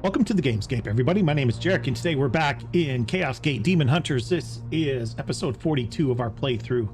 Welcome to the Gamescape, everybody. My name is Jarek, and today we're back in Chaos Gate Daemonhunters. This is episode 42 of our playthrough.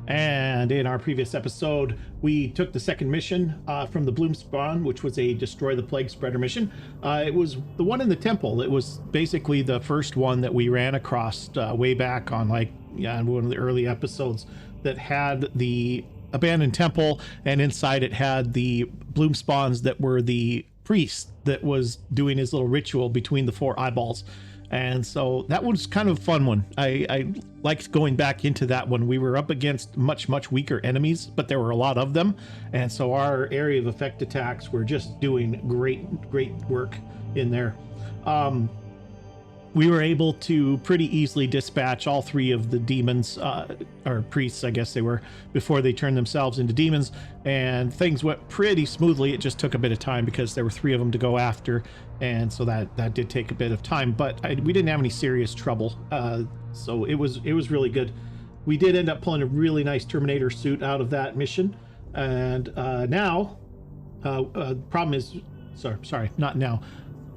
And in our previous episode, we took the second mission from the Bloom Spawn, which was a Destroy the Plague Spreader mission. It was the one in the temple. It was basically the first one that we ran across way back on one of the early episodes that had the abandoned temple, and inside it had the Bloom Spawns that were the priest that was doing his little ritual between the four eyeballs. And so that was kind of a fun one. I liked going back into that one. We were up against much weaker enemies, but there were a lot of them, and so our area of effect attacks were just doing great work in there. We were able to pretty easily dispatch all three of the demons, or priests, I guess they were, before they turned themselves into demons, and things went pretty smoothly. It just took a bit of time because there were three of them to go after, and so that did take a bit of time, but we didn't have any serious trouble, so it was really good. We did end up pulling a really nice Terminator suit out of that mission, and now, problem is, sorry, not now.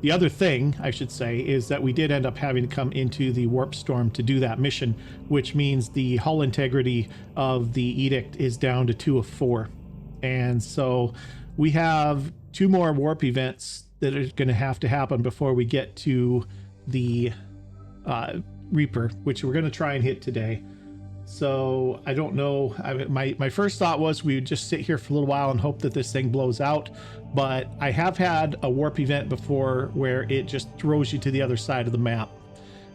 The other thing, I should say, is that we did end up having to come into the warp storm to do that mission, which means the hull integrity of the edict is down to 2 of 4. And so we have 2 more warp events that are going to have to happen before we get to the Reaper, which we're going to try and hit today. So I don't know. My first thought was we would just sit here for a little while and hope that this thing blows out. But I have had a warp event before where it just throws you to the other side of the map.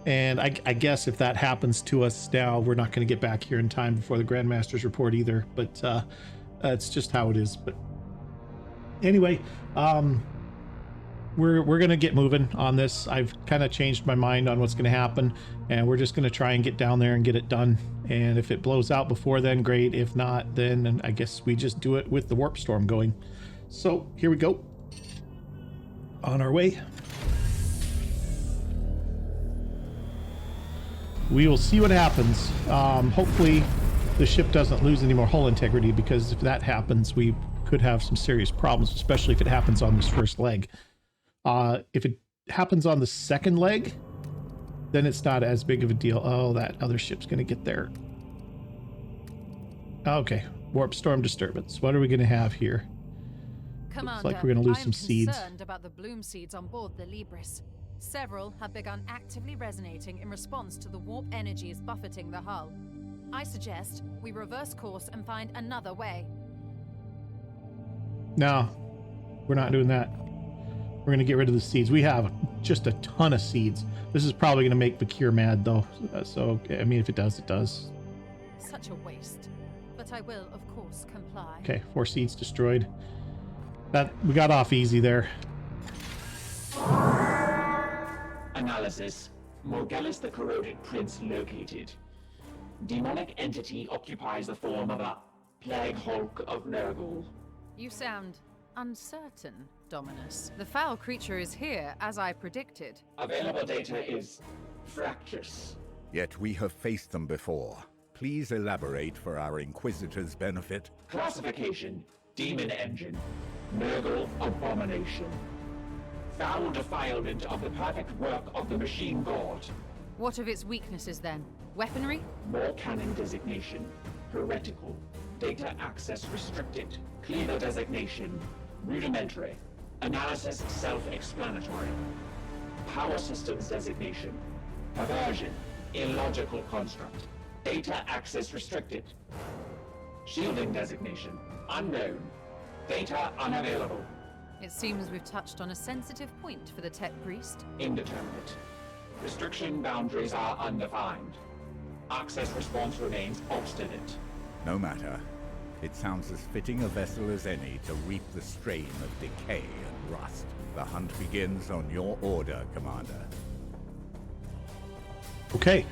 And I guess if that happens to us now, we're not going to get back here in time before the Grandmaster's report either. But it's just how it is. But anyway, we're going to get moving on this. I've kind of changed my mind on what's going to happen, and we're just going to try and get down there and get it done. And if it blows out before then, great. If not, then I guess we just do it with the warp storm going. So here we go. On our way. We will see what happens. Hopefully the ship doesn't lose any more hull integrity, because if that happens, we could have some serious problems, especially if it happens on this first leg. If it happens on the second leg, then it's not as big of a deal. Oh, that other ship's going to get there. Okay, warp storm disturbance. What are we going to have here? Commander, looks like we're going to lose some seeds. I'm concerned about the bloom seeds on board the Libris. Several have begun actively resonating in response to the warp energies buffeting the hull. I suggest we reverse course and find another way. No, we're not doing that. We're going to get rid of the seeds. We have just a ton of seeds. This is probably going to make Bakir mad, though. So, I mean, if it does, it does. Such a waste. But I will, of course, comply. Okay, 4 seeds destroyed. We got off easy there. Analysis. Morgellus the Corroded Prince located. Demonic entity occupies the form of a plague hulk of Nurgle. You sound uncertain, Dominus. The foul creature is here, as I predicted. Available data is fractious. Yet we have faced them before. Please elaborate for our Inquisitor's benefit. Classification: Demon Engine. Nurgle Abomination. Foul defilement of the perfect work of the Machine God. What of its weaknesses, then? Weaponry? More cannon designation. Heretical. Data access restricted. Cleaver designation. Rudimentary. Analysis self-explanatory. Power systems designation. Perversion. Illogical construct. Data access restricted. Shielding designation. Unknown. Data unavailable. It seems we've touched on a sensitive point for the tech priest. Indeterminate. Restriction boundaries are undefined. Access response remains obstinate. No matter. It sounds as fitting a vessel as any to reap the strain of decay and rust. The hunt begins on your order, Commander. Okay.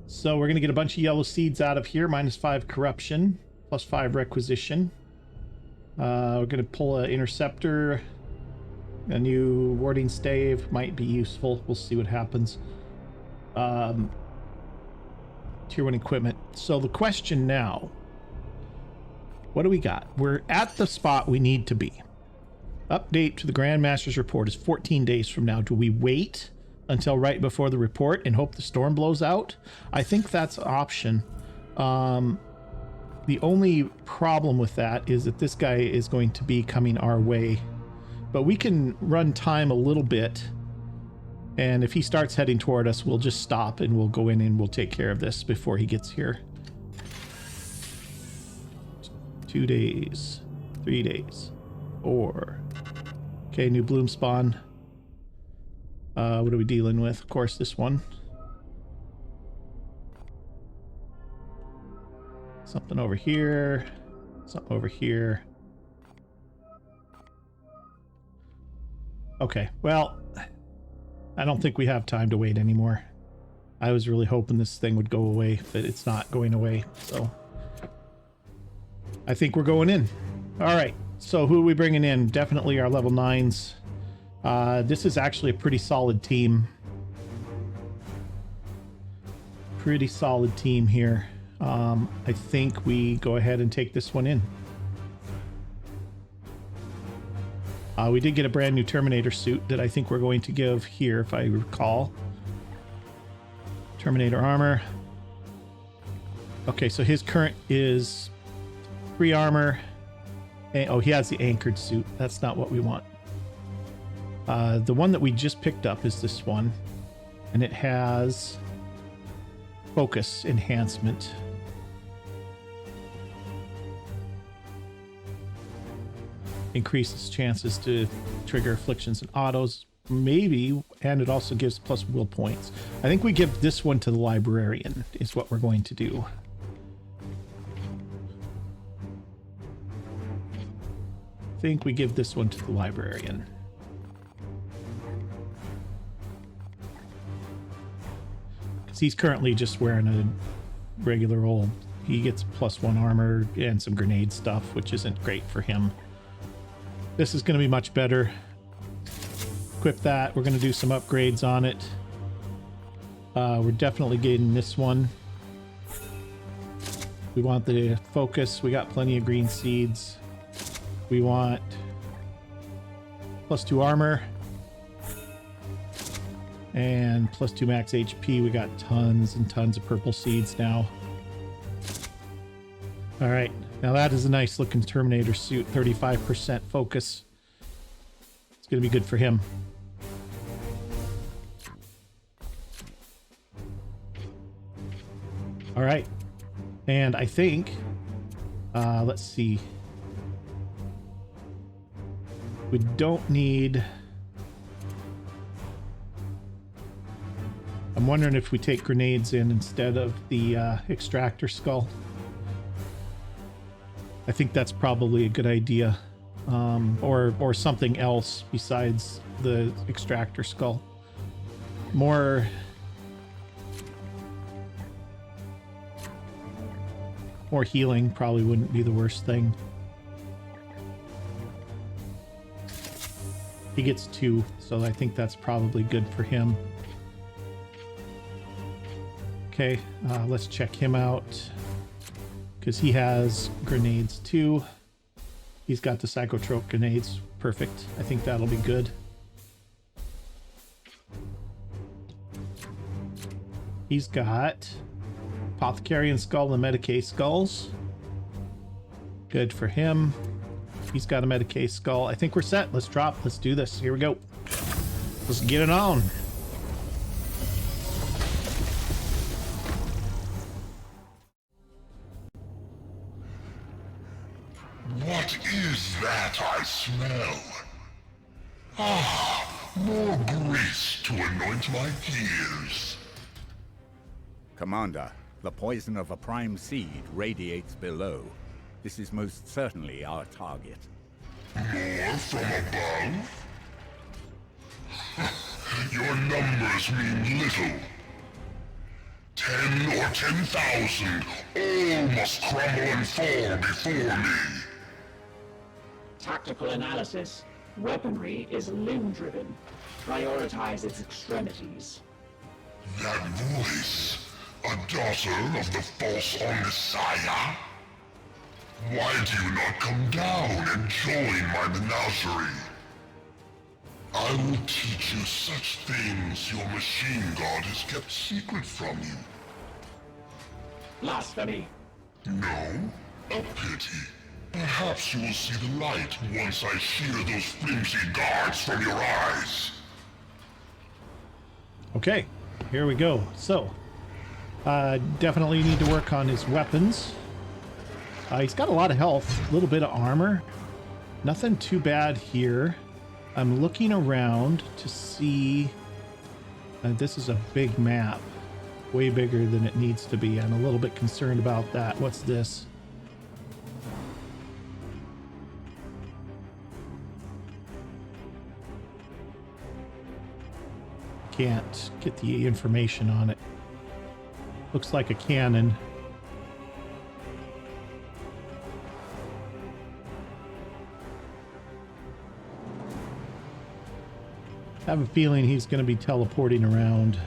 So we're going to get a bunch of yellow seeds out of here. -5 corruption, +5 requisition. We're going to pull an interceptor. A new warding stave might be useful. We'll see what happens. Tier 1 equipment. So the question now, what do we got? We're at the spot we need to be. Update to the Grand Master's report is 14 days from now. Do we wait until right before the report and hope the storm blows out? I think that's an option. The only problem with that is that this guy is going to be coming our way. But we can run time a little bit. And if he starts heading toward us, we'll just stop and we'll go in and we'll take care of this before he gets here. 2 days. 3 days. 4. Okay, new bloom spawn. What are we dealing with? Of course, this one. Something over here. Something over here. Okay, well, I don't think we have time to wait anymore. I was really hoping this thing would go away, but it's not going away, so I think we're going in. All right, so who are we bringing in? Definitely our level 9s. This is actually a pretty solid team. Pretty solid team here. I think we go ahead and take this one in. We did get a brand new Terminator suit that I think we're going to give here, if I recall. Terminator armor. Okay, so his current is 3 armor. Oh, he has the anchored suit. That's not what we want. The one that we just picked up is this one, and it has focus enhancement. Increases chances to trigger afflictions and autos, maybe, and it also gives plus will points. I think we give this one to the librarian is what we're going to do. I think we give this one to the librarian. Because he's currently just wearing a regular old, he gets +1 armor and some grenade stuff, which isn't great for him. This is going to be much better. Equip that. We're going to do some upgrades on it. We're definitely getting this one. We want the focus. We got plenty of green seeds. We want +2 armor. And +2 max HP. We got tons and tons of purple seeds now. All right. Now that is a nice looking Terminator suit, 35% focus. It's going to be good for him. All right. And I think, let's see. We don't need, I'm wondering if we take grenades in instead of the extractor skull. I think that's probably a good idea, or something else besides the extractor skull. More healing probably wouldn't be the worst thing. He gets 2, so I think that's probably good for him. Okay, let's check him out. Because he has grenades too. He's got the psychotrope grenades. Perfect. I think that'll be good. He's got Apothecarian Skull and Medicae Skulls. Good for him. He's got a Medicae Skull. I think we're set. Let's drop. Let's do this. Here we go. Let's get it on. What is that I smell? Ah, more grease to anoint my gears. Commander, the poison of a prime seed radiates below. This is most certainly our target. More from above? Your numbers mean little. 10 or 10,000, all must crumble and fall before me. Tactical analysis. Weaponry is limb-driven. Prioritize its extremities. That voice, a daughter of the false Messiah? Why do you not come down and join my menagerie? I will teach you such things your machine god has kept secret from you. Blasphemy! No? A pity. Perhaps you will see the light once I shear those flimsy guards from your eyes. Okay, here we go. So, definitely need to work on his weapons. He's got a lot of health, a little bit of armor. Nothing too bad here. I'm looking around to see... this is a big map. Way bigger than it needs to be. I'm a little bit concerned about that. What's this? Can't get the information on it. Looks like a cannon. I have a feeling he's going to be teleporting around.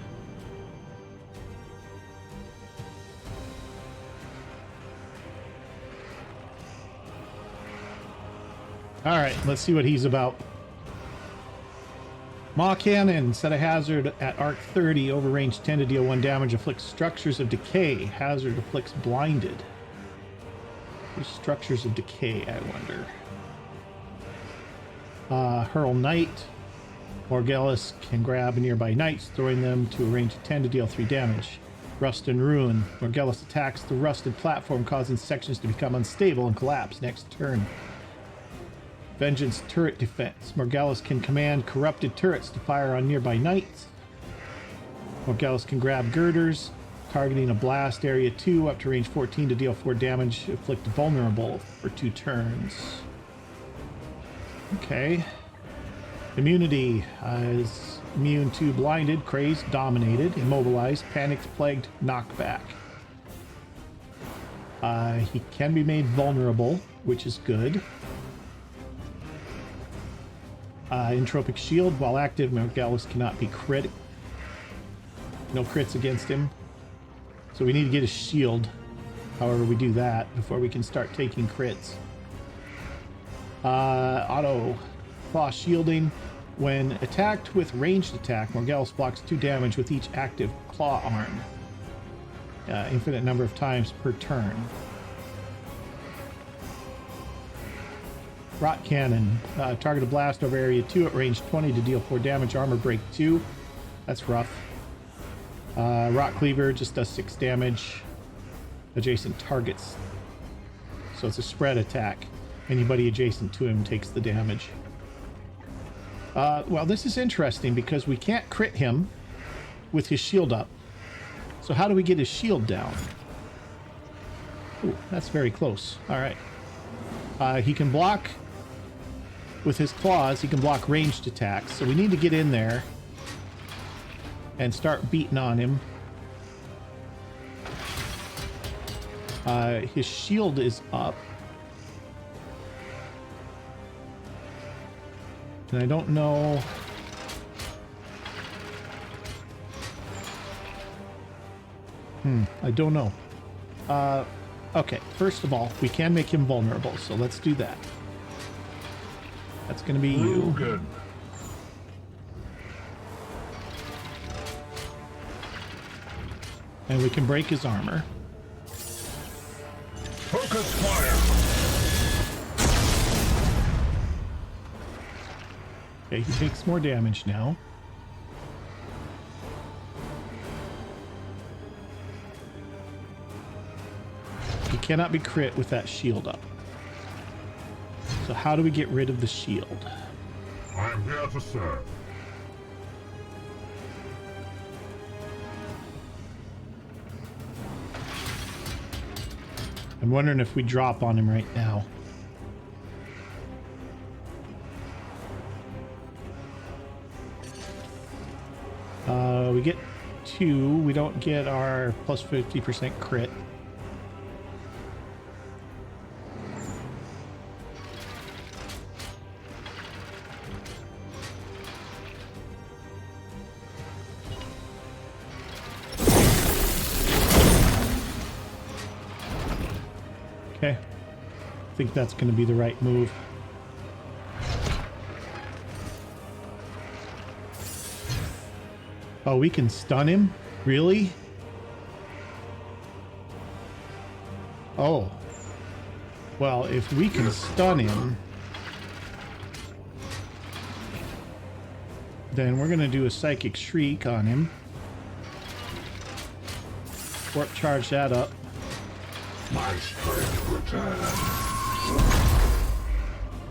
All right, let's see what he's about. Maw Cannon, set a hazard at arc 30, over range 10 to deal 1 damage, afflicts structures of decay. Hazard afflicts blinded. There's structures of decay, I wonder. Hurl Knight. Morgellus can grab nearby knights, throwing them to a range of 10 to deal 3 damage. Rust and Ruin. Morgellus attacks the rusted platform, causing sections to become unstable and collapse next turn. Vengeance Turret Defense. Morgellus can command corrupted turrets to fire on nearby knights. Morgellus can grab girders, targeting a blast area 2 up to range 14 to deal 4 damage, afflict vulnerable for 2 turns. Okay. Immunity is immune to blinded, crazed, dominated, immobilized, panicked, plagued, knockback. He can be made vulnerable, which is good. Entropic Shield, while active, Morgellus cannot be crit. No crits against him. So we need to get a shield. However, we do that before we can start taking crits. Auto Claw Shielding. When attacked with ranged attack, Morgellus blocks 2 damage with each active claw arm. Infinite number of times per turn. Rot Cannon. Target a blast over area 2 at range 20 to deal 4 damage. Armor break 2. That's rough. Rot Cleaver just does 6 damage. Adjacent targets. So it's a spread attack. Anybody adjacent to him takes the damage. Well, this is interesting because we can't crit him with his shield up. So how do we get his shield down? Ooh, that's very close. All right. He can block with his claws. He can block ranged attacks. So we need to get in there and start beating on him. His shield is up. And I don't know... I don't know. Okay, first of all, we can make him vulnerable, so let's do that. That's going to be you. Good. And we can break his armor. Focus fire. Okay, he takes more damage now. He cannot be crit with that shield up. So how do we get rid of the shield? I'm here to serve. I'm wondering if we drop on him right now. We get 2. We don't get our plus 50% crit. Okay. I think that's going to be the right move. Oh, we can stun him? Really? Oh. Well, if we can stun him, then we're going to do a Psychic Shriek on him. Warp charge that up. My strength returns.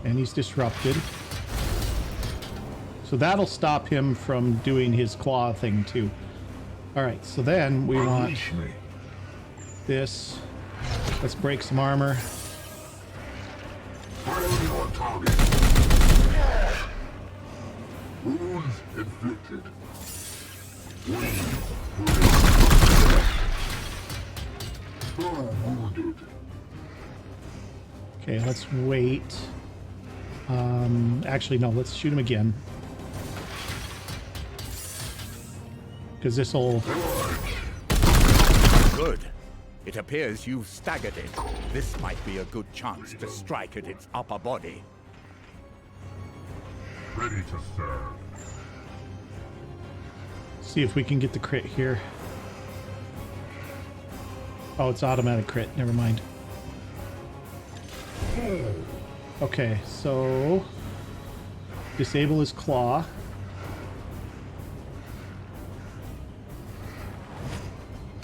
And he's disrupted. So that'll stop him from doing his claw thing too. Alright, so then we want this. Let's break some armor. Fire on target. Wounds inflicted. Wounded. Okay, let's wait. Actually, no, let's shoot him again. Because this'll... Good. It appears you've staggered it. This might be a good chance to strike at its upper body. Ready to serve. See if we can get the crit here. Oh, it's automatic crit. Never mind. Okay, so... disable his claw.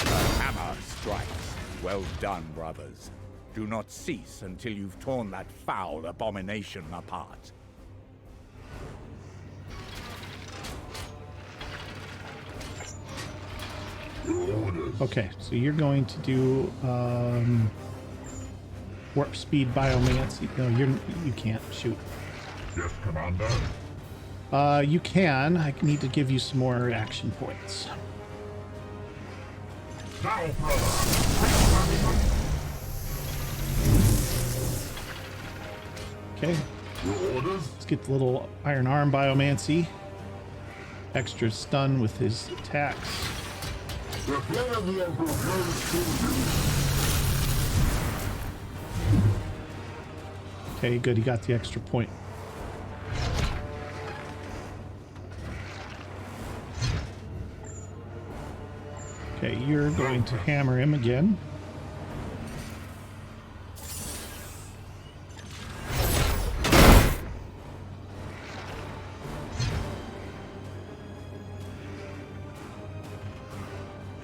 Hammer strikes. Well done, brothers. Do not cease until you've torn that foul abomination apart. Okay, so you're going to do warp speed biomancy. No, you can't shoot. Yes, Commander. You can. I need to give you some more action points. Now, brother. Okay, Your orders? let's get the little iron arm biomancy. Extra stun with his attacks. The plan of the Emperor goes to Okay, good. He got the extra point. Okay, you're going to hammer him again.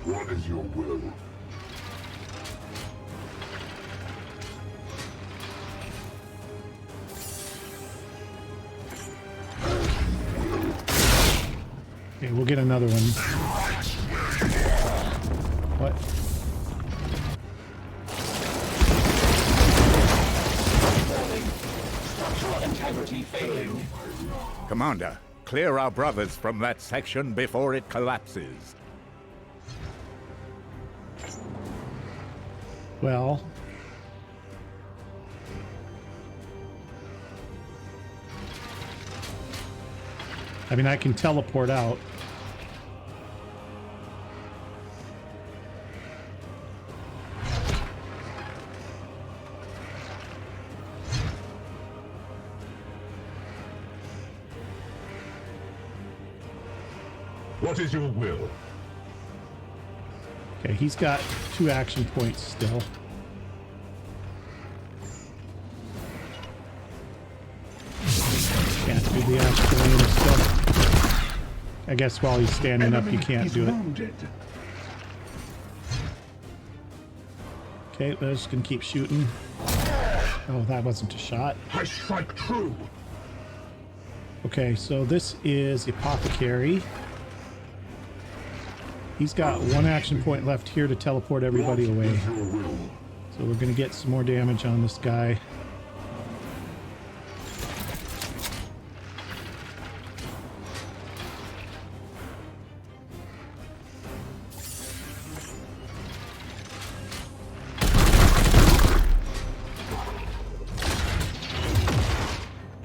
What is your will? Okay, we'll get another one. What? Structural integrity failing. Commander, clear our brothers from that section before it collapses. Well... I mean, I can teleport out. What is your will? Okay, he's got 2 action points still. Can't do the action stuff. I guess while he's standing up, you can't do it. Okay, we're just gonna keep shooting. Oh, that wasn't a shot. I strike true. Okay, so this is Apothecary. He's got 1 action point left here to teleport everybody away. What is your will? So we're gonna get some more damage on this guy.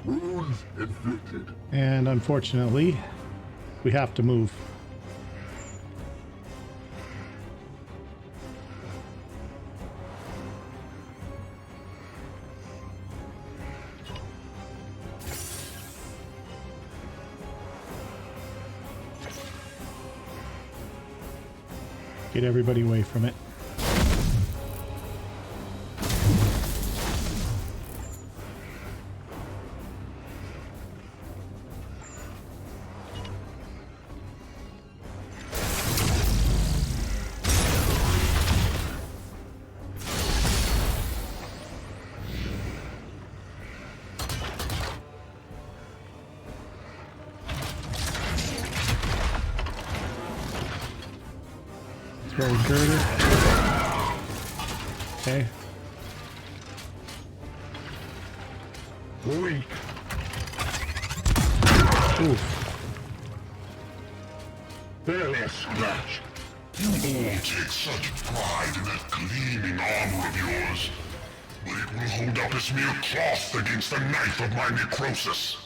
Wounds inflicted. And unfortunately, we have to move. Get everybody away from it. Throw a girder. Okay. Weak. Oof. Barely a scratch. You all take such pride in that gleaming armor of yours, but it will hold up as mere cloth against the knife of my necrosis.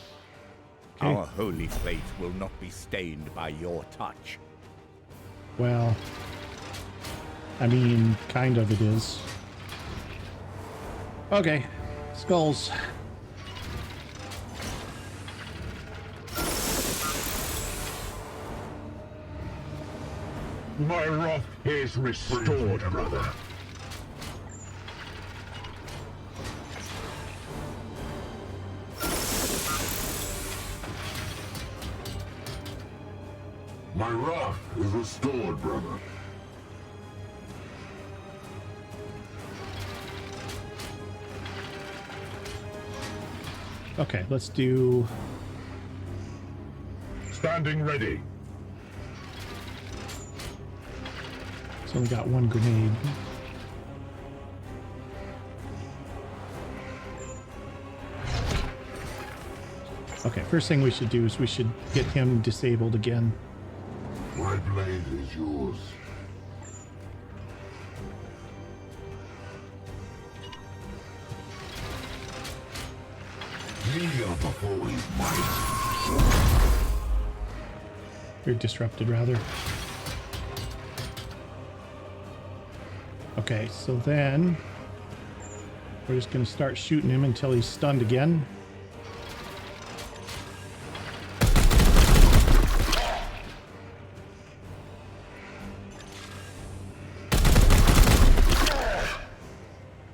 Okay. Our holy plate will not be stained by your touch. Well, I mean, kind of it is. Okay, skulls. My wrath is restored, brother. My wrath is restored, brother. Okay, let's do... Standing ready. It's only got one grenade. Okay, first thing we should do is we should get him disabled again. My blade is yours. Kneel before his might. You're disrupted, rather. Okay, so then we're just going to start shooting him until he's stunned again.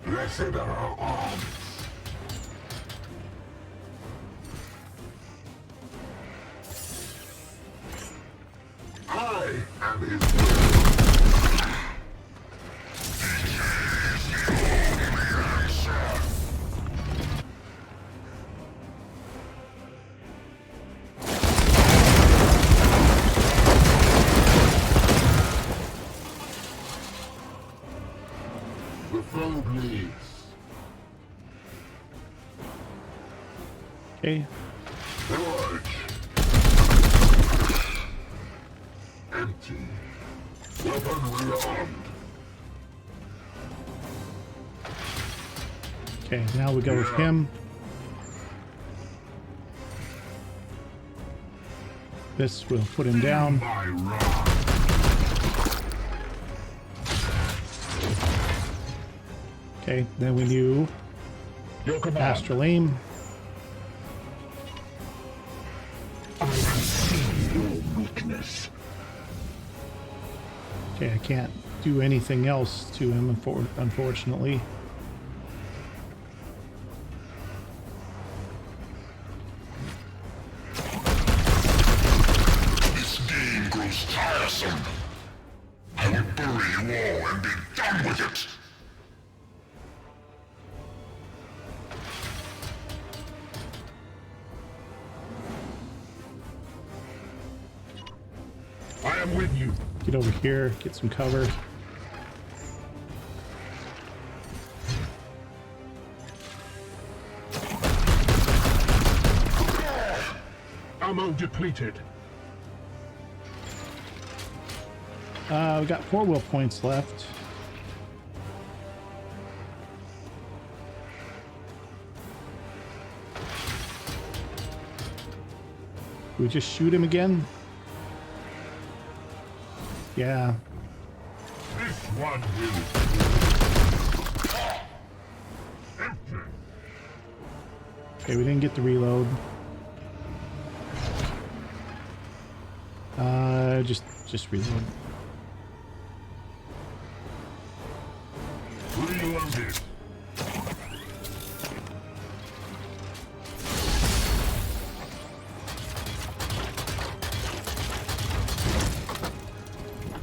Blessed are our arms. I am his will. The foe bleeds. Okay, Forge. Empty. Weapon rearmed. okay, now we go with him. This will put him down. My wrath. Okay, then we do Your command. astral aim. I see your weakness. Okay, I can't do anything else to him, unfortunately. This game grows tiresome. I will bury you all and be done with it. I am with you. Get over here, get some cover. Ammo depleted. We got 4 will points left. We just shoot him again? Yeah. This one will. Empty. Okay, we didn't get the reload. Just reload.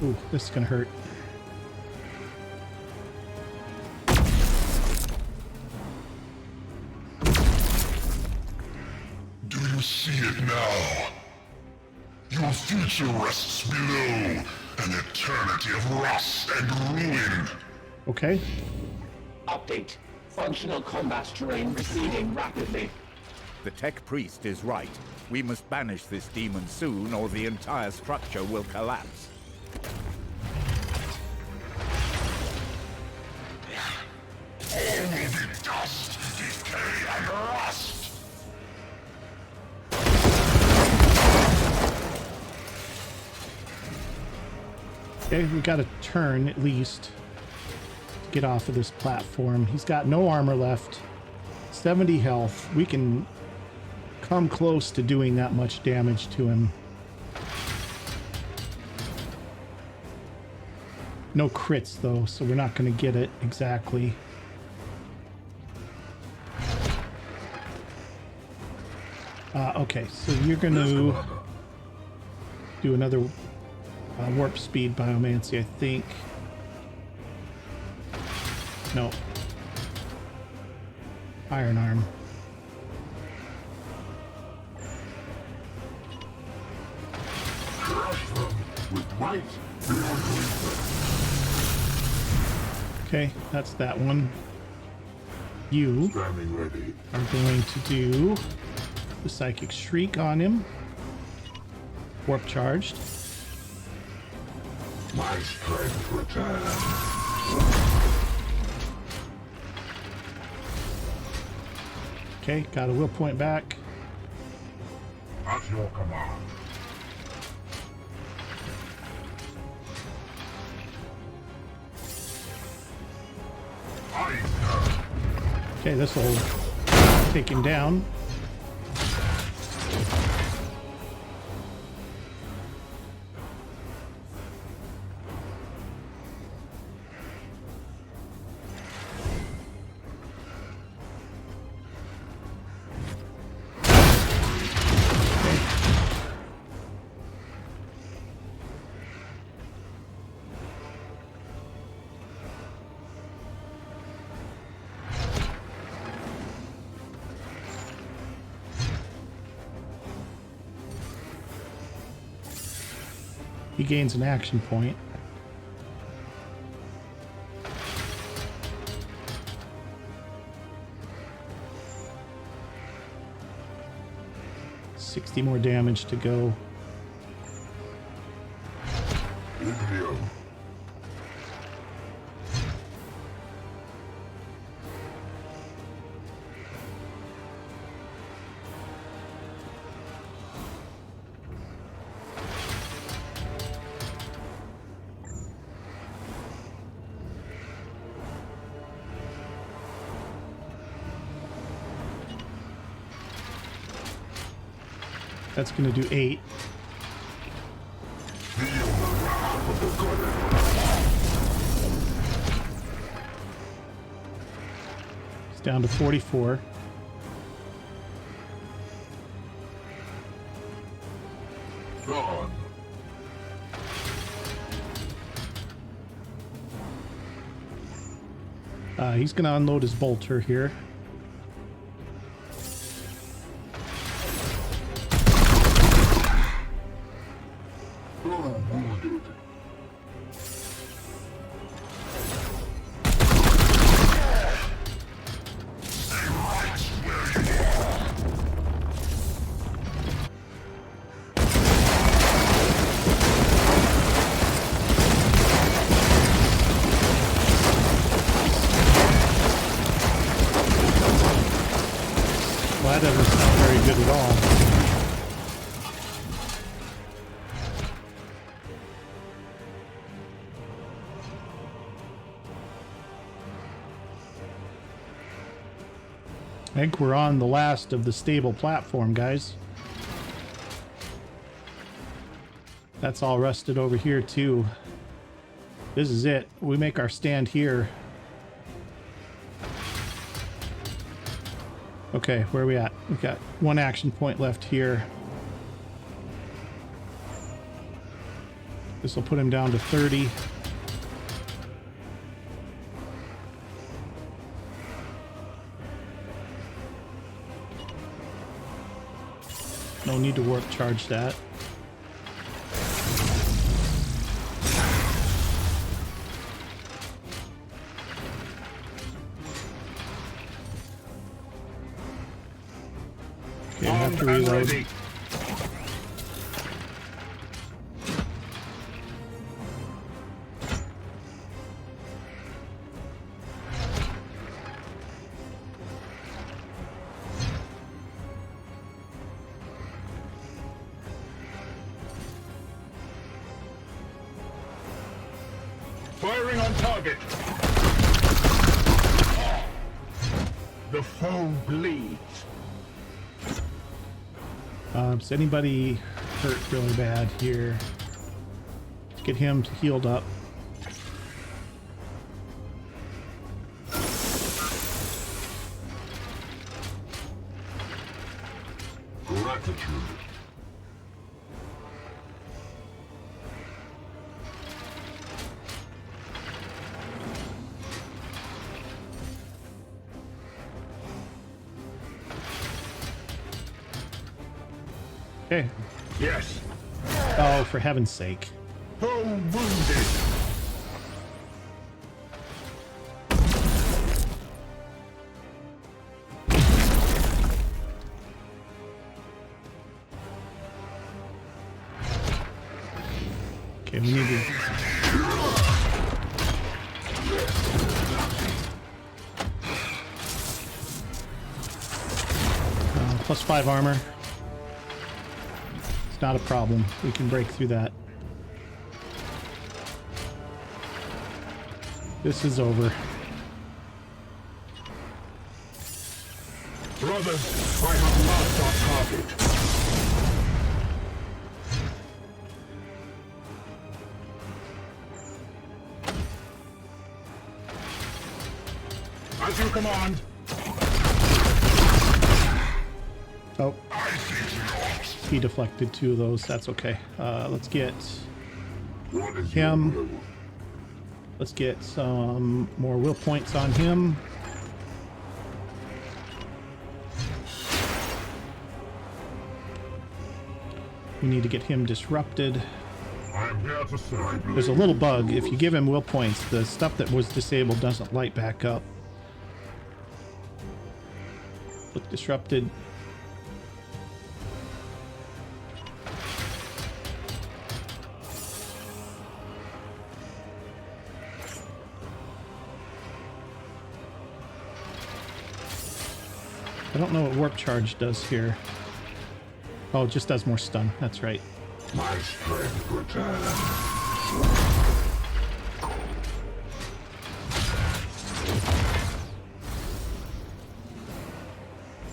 Ooh, this is gonna hurt. Do you see it now? Your future rests below, an eternity of rust and ruin. Okay. Update. Functional combat terrain receding rapidly. The tech priest is right. We must banish this demon soon, or the entire structure will collapse. All will be dust, decay, and rust. Okay, we got a turn at least to get off of this platform. He's got no armor left, 70 health. We can come close to doing that much damage to him. No crits though, so we're not going to get it exactly. Okay, so you're going to do another warp speed biomancy, I think. No. Iron arm. Okay, that's that one. You are going to do the Psychic Shriek on him. Warp charged. My strength returns. Okay, got a will point back. At your command. Okay, this will take him down. He gains an action point. $60 more damage to go. Imperium. That's going to do 8. It's down to 44. Gone. He's going to unload his bolter here. Wounded. Stay right where you are. Well, that doesn't sound very good at all. I think we're on the last of the stable platform, guys. That's all rusted over here, too. This is it. We make our stand here. Okay, where are we at? We've got one action point left here. This will put him down to 30. No need to warp charge that. Okay, I have to reload. Firing on target. The foe bleeds. Is anybody hurt really bad here? Let's get him healed up. Gratitude. Okay. Yes. Oh, for heaven's sake. Foe wounded. Okay, we need to... +5 armor. It's not a problem. We can break through that. This is over. Brothers, I have marked our target. As you command. Oh. He deflected 2 of those. That's okay. Let's get him. Let's get some more will points on him. We need to get him disrupted. I'm here to serve. There's a little bug. If you give him will points, the stuff that was disabled doesn't light back up. Look disrupted. I don't know what warp charge does here. Oh, it just does more stun. That's right. My strength returns.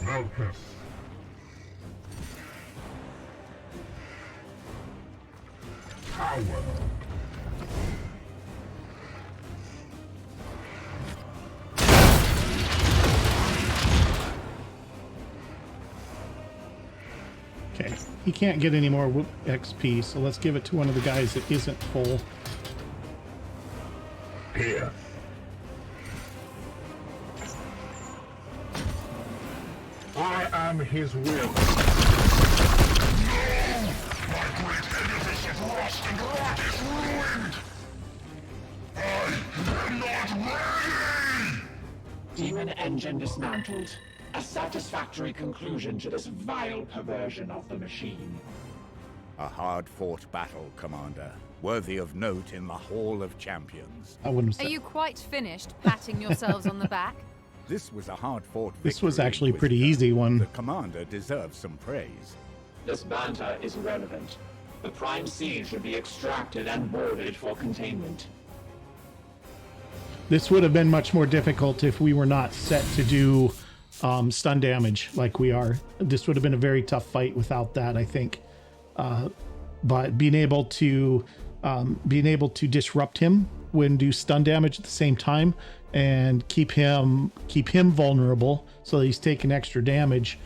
Malchus. Power. Okay, he can't get any more whoop XP, so let's give it to one of the guys that isn't full. Here. I am his will. No! My great edifice of rust and rot is ruined! I am not ready! Demon engine dismantled. A satisfactory conclusion to this vile perversion of the machine. A hard-fought battle, Commander. Worthy of note in the Hall of Champions. I wouldn't Are say. you quite finished patting yourselves on the back? This was a hard-fought victory. This was actually a with pretty easy one. The Commander deserves some praise. This banter is irrelevant. The Prime Seed should be extracted and boarded for containment. This would have been much more difficult if we were not set to do stun damage like we are. This would have been a very tough fight without that, I think. But being able to disrupt him when do stun damage at the same time and keep him vulnerable so that he's taking extra damage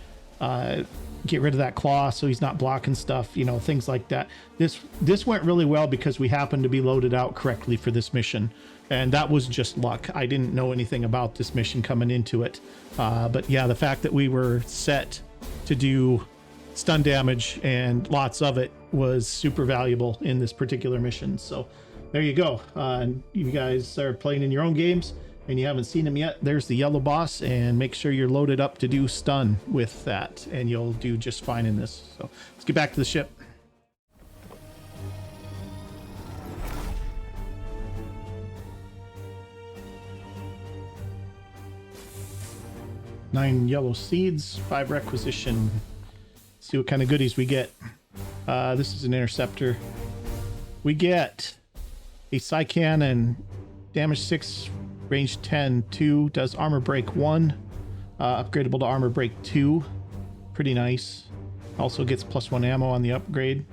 get rid of that claw so he's not blocking stuff, you know, things like that. This went really well because we happened to be loaded out correctly for this mission, and that was just luck. I didn't know anything about this mission coming into it, but yeah, the fact that we were set to do stun damage and lots of it was super valuable in this particular mission. So there you go. You guys are playing in your own games and you haven't seen him yet, there's the yellow boss, and make sure you're loaded up to do stun with that, and you'll do just fine in this. So let's get back to the ship. Nine yellow seeds, 5 requisition. See what kind of goodies we get. This is an interceptor. We get a Psy Cannon, damage 6, range 10, 2, does armor break 1, upgradable to armor break 2. Pretty nice. Also gets +1 ammo on the upgrade.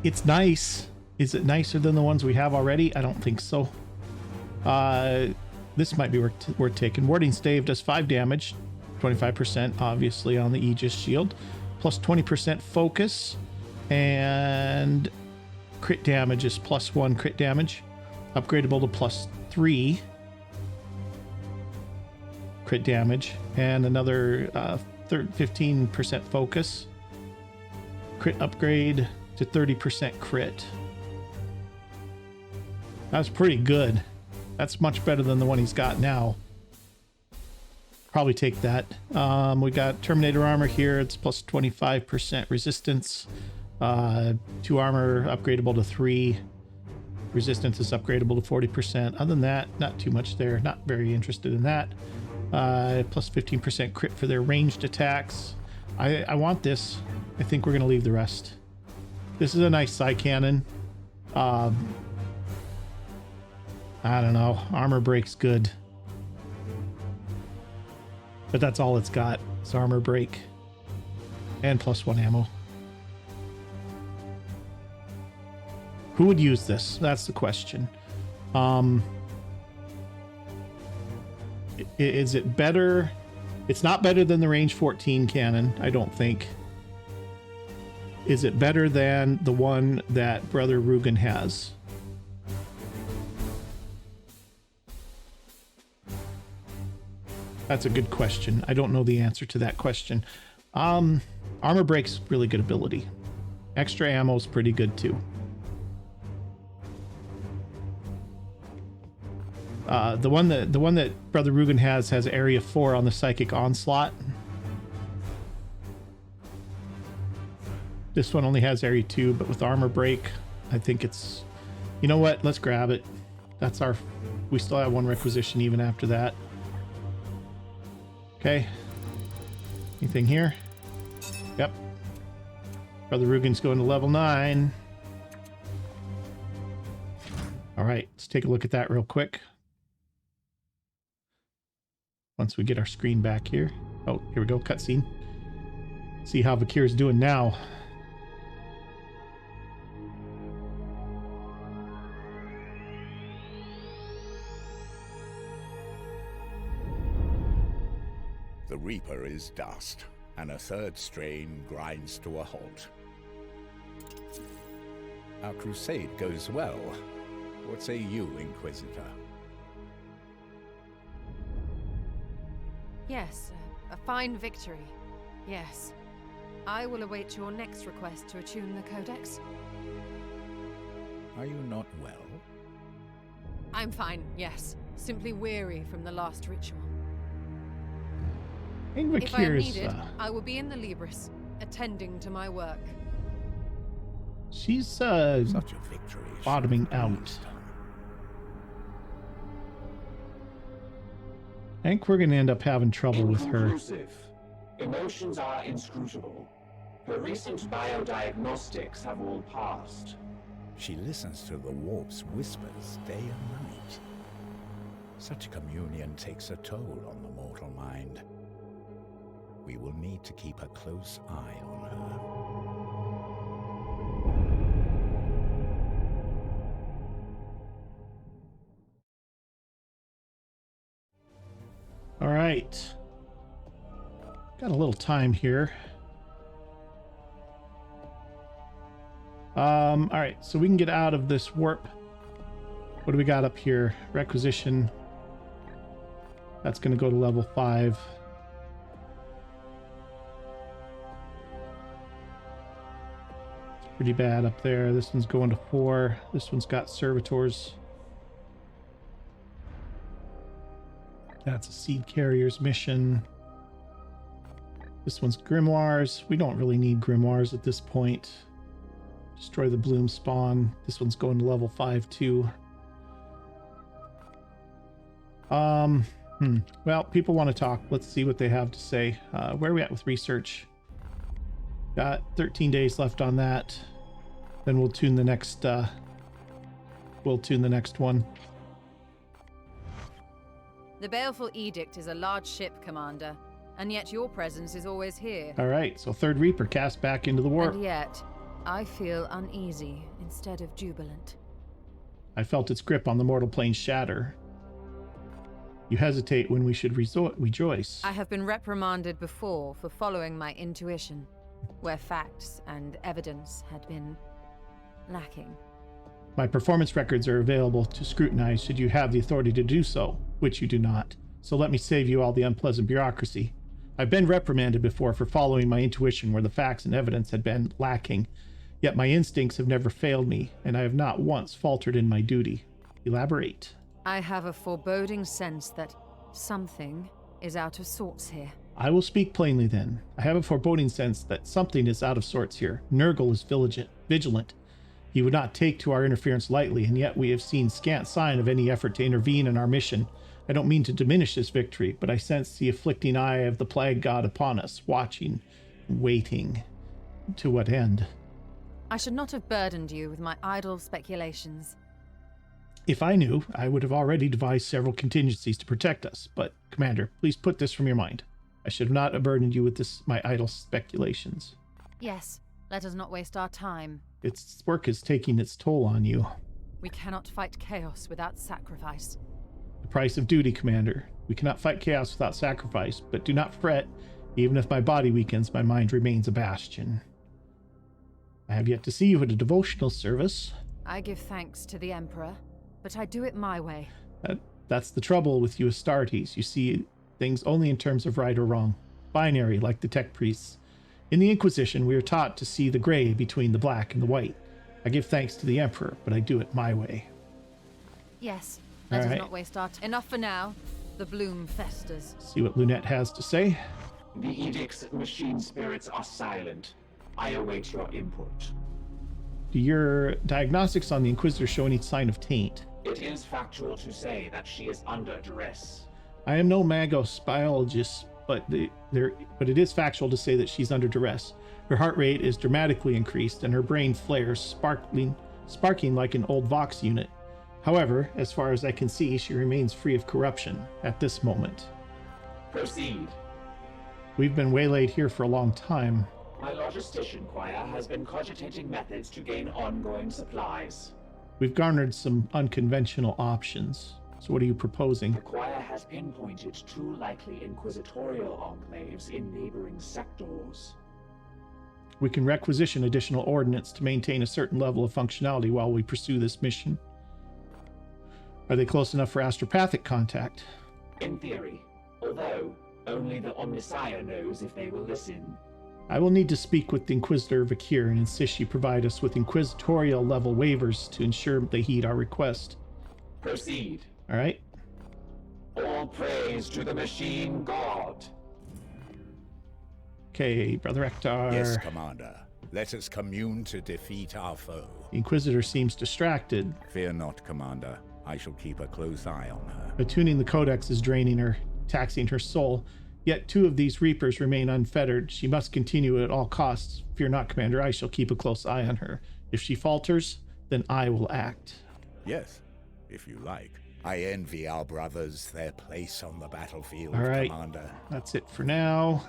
It's nice. Is it nicer than the ones we have already? I don't think so. This might be worth taking. Warding Stave does 5 damage, 25% obviously on the Aegis shield, plus 20% focus, and crit damage is +1 crit damage, upgradable to +3 crit damage, and another 15% focus, crit upgrade to 30% crit. That's pretty good. That's much better than the one he's got now. Probably take that. We got Terminator armor here. It's plus 25% resistance. 2 armor upgradable to 3. Resistance is upgradable to 40%. Other than that, not too much there. Not very interested in that. Plus 15% crit for their ranged attacks. I want this. I think we're going to leave the rest. This is a nice Psy Cannon. I don't know. Armor break's good. But that's all it's got. It's armor break. And +1 ammo. Who would use this? That's the question. Is it better? It's not better than the range 14 cannon, I don't think. Is it better than the one that Brother Rugen has? That's a good question. I don't know the answer to that question. Armor break's really good ability. Extra ammo is pretty good too. The one that Brother Rugen has area 4 on the Psychic Onslaught. This one only has area 2, but with armor break, I think it's... You know what? Let's grab it. That's our... We still have 1 requisition even after that. Okay. Anything here? Yep. Brother Rugen's going to level 9. All right, let's take a look at that real quick. Once we get our screen back here. Oh, here we go, cutscene. See how Vakir's doing now. The Reaper is dust, and a third strain grinds to a halt. Our crusade goes well. What say you, Inquisitor? Yes, a fine victory. Yes. I will await your next request to attune the Codex. Are you not well? I'm fine, yes. Simply weary from the last ritual. If I am needed, I will be in the Libris, attending to my work. She's Such a victory. bottoming out. I think we're going to end up having trouble with her. Inconclusive. Emotions are inscrutable. Her recent biodiagnostics have all passed. She listens to the warp's whispers day and night. Such communion takes a toll on the mortal mind. We will need to keep a close eye on her. All right. Got a little time here. All right, so we can get out of this warp. What do we got up here? Requisition. That's going to go to level 5. It's pretty bad up there. This one's going to 4. This one's got servitors. That's a seed carrier's mission. This one's grimoires. We don't really need grimoires at this point. Destroy the bloom spawn. This one's going to level 5 too. Well, people want to talk. Let's see what they have to say. Where are we at with research? Got 13 days left on that. Then we'll tune the next one. The Baleful Edict is a large ship, Commander, and yet your presence is always here. All right, so Third Reaper cast back into the warp. And yet, I feel uneasy instead of jubilant. I felt its grip on the mortal plane shatter. You hesitate when we should rejoice. I have been reprimanded before for following my intuition, where facts and evidence had been lacking. My performance records are available to scrutinize should you have the authority to do so, which you do not. So let me save you all the unpleasant bureaucracy. I've been reprimanded before for following my intuition where the facts and evidence had been lacking, yet my instincts have never failed me, and I have not once faltered in my duty. Elaborate. I have a foreboding sense that something is out of sorts here. I will speak plainly then. I have a foreboding sense that something is out of sorts here. Nurgle is vigilant. He would not take to our interference lightly, and yet we have seen scant sign of any effort to intervene in our mission. I don't mean to diminish this victory, but I sense the afflicting eye of the plague god upon us, watching, waiting. To what end? I should not have burdened you with my idle speculations. If I knew, I would have already devised several contingencies to protect us. But, Commander, please put this from your mind. I should not have burdened you with my idle speculations. Yes, let us not waste our time. Its work is taking its toll on you. We cannot fight chaos without sacrifice. The price of duty, Commander. We cannot fight chaos without sacrifice, but do not fret. Even if my body weakens, my mind remains a bastion. I have yet to see you at a devotional service. I give thanks to the Emperor, but I do it my way. That's the trouble with you Astartes. You see things only in terms of right or wrong. Binary, like the tech priests. In the Inquisition, we are taught to see the gray between the black and the white. I give thanks to the Emperor, but I do it my way. Yes, let us not waste our time. Enough for now. The bloom festers. See what Lunette has to say. The Edict's machine spirits are silent. I await your input. Do your diagnostics on the Inquisitor show any sign of taint? It is factual to say that she is under duress. I am no Magos biologist, but it is factual to say that she's under duress. Her heart rate is dramatically increased, and her brain flares, sparking like an old Vox unit. However, as far as I can see, she remains free of corruption at this moment. Proceed. We've been waylaid here for a long time. My logistician choir has been cogitating methods to gain ongoing supplies. We've garnered some unconventional options. So what are you proposing? The choir has pinpointed 2 likely inquisitorial enclaves in neighboring sectors. We can requisition additional ordnance to maintain a certain level of functionality while we pursue this mission. Are they close enough for astropathic contact? In theory, although only the Omnissiah knows if they will listen. I will need to speak with the Inquisitor Vakir and insist she provide us with inquisitorial level waivers to ensure they heed our request. Proceed. All right. All praise to the machine god. Okay, Brother Ektar. Yes, Commander. Let us commune to defeat our foe. The Inquisitor seems distracted. Fear not, Commander. I shall keep a close eye on her. Attuning the Codex is draining her, taxing her soul. Yet 2 of these Reapers remain unfettered. She must continue at all costs. Fear not, Commander. I shall keep a close eye on her. If she falters, then I will act. Yes, if you like. I envy our brothers their place on the battlefield, All right. Commander. That's it for now.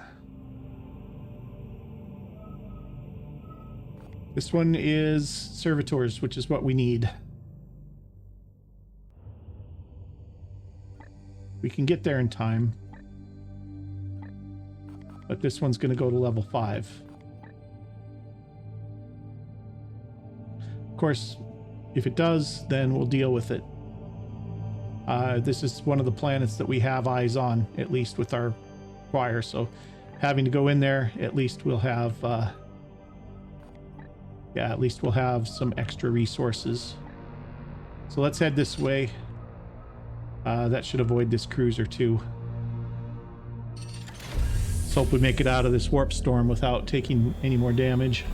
This one is servitors, which is what we need. We can get there in time. but this one's going to go to level 5. Of course, if it does, then we'll deal with it. This is one of the planets that we have eyes on, at least with our choir, so having to go in there, at least we'll have at least we'll have some extra resources. So let's head this way. That should avoid this cruiser too. Let's hope we make it out of this warp storm without taking any more damage.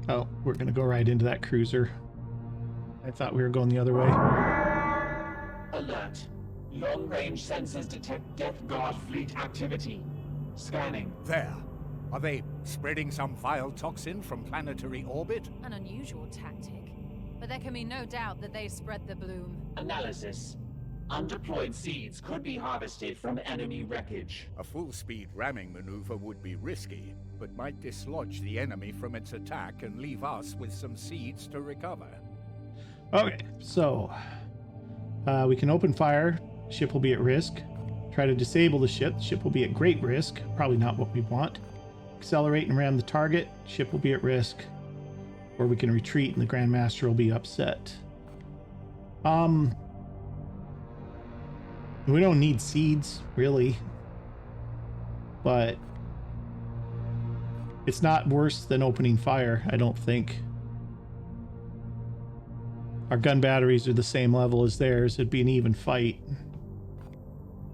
Oh, we're gonna go right into that cruiser. I thought we were going the other way. Alert. Long-range sensors detect Death Guard fleet activity. Scanning. There. Are they spreading some vile toxin from planetary orbit? An unusual tactic. But there can be no doubt that they spread the bloom. Analysis. Undeployed seeds could be harvested from enemy wreckage. A full-speed ramming maneuver would be risky, but might dislodge the enemy from its attack and leave us with some seeds to recover. Okay, so we can open fire. Ship will be at risk. Try to disable the ship. Ship will be at great risk. Probably not what we want. Accelerate and ram the target. Ship will be at risk. Or we can retreat and the Grandmaster will be upset. We don't need seeds, really. But it's not worse than opening fire, I don't think. Our gun batteries are the same level as theirs. It'd be an even fight.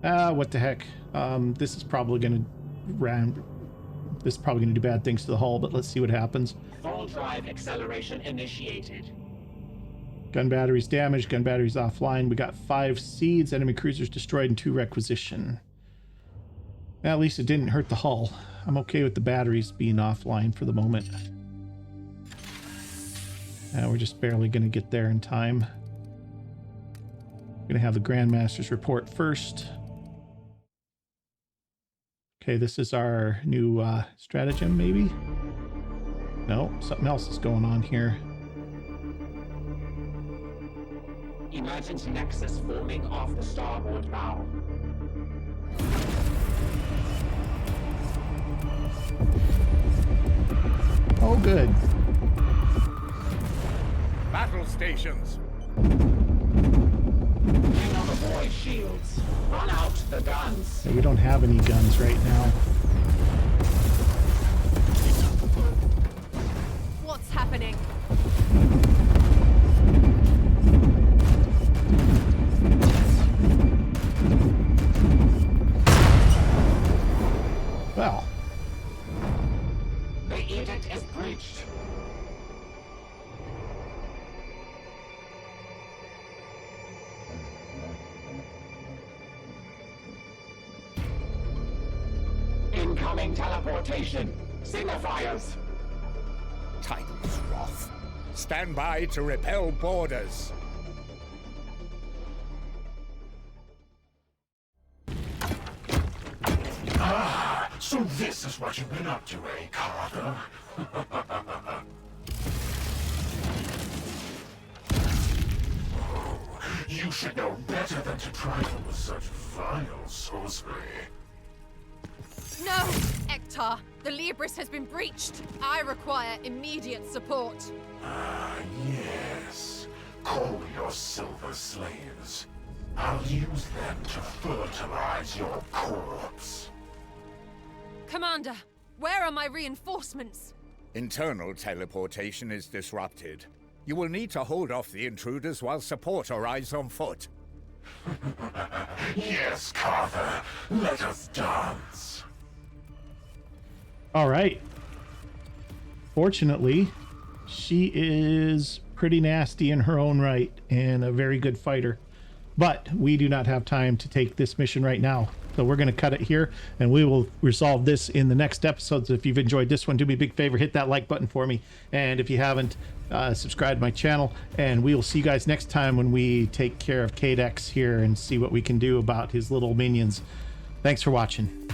What the heck? This is probably going to ram. This is probably going to do bad things to the hull, but let's see what happens. Full drive acceleration initiated. Gun batteries damaged. Gun batteries offline. We got 5 seeds. Enemy cruisers destroyed and 2 requisition. At least it didn't hurt the hull. I'm okay with the batteries being offline for the moment. We're just barely going to get there in time. I'm going to have the Grandmaster's report first. Okay, this is our new stratagem, maybe? No, something else is going on here. Emergent nexus forming off the starboard bow. Oh, good. Battle stations. Bring on the void shields. Run out the guns. We don't have any guns right now. What's happening? Well, The edict is breached. Incoming teleportation. Signifiers. Titan's wrath. Stand by to repel borders. So this is what you've been up to, eh, Carter? You should know better than to trifle with such vile sorcery. No! Ektar, the Libris has been breached. I require immediate support. Ah, yes. Call your silver slaves. I'll use them to fertilize your corpse. Commander, where are my reinforcements? Internal teleportation is disrupted. You will need to hold off the intruders while support arrives on foot. Yes, Carter. Let us dance. all right. Fortunately, she is pretty nasty in her own right and a very good fighter. But we do not have time to take this mission right now. So we're going to cut it here, and we will resolve this in the next episodes. If you've enjoyed this one, do me a big favor, hit that like button for me. And if you haven't, subscribe to my channel. And we will see you guys next time when we take care of Cadex here and see what we can do about his little minions. Thanks for watching.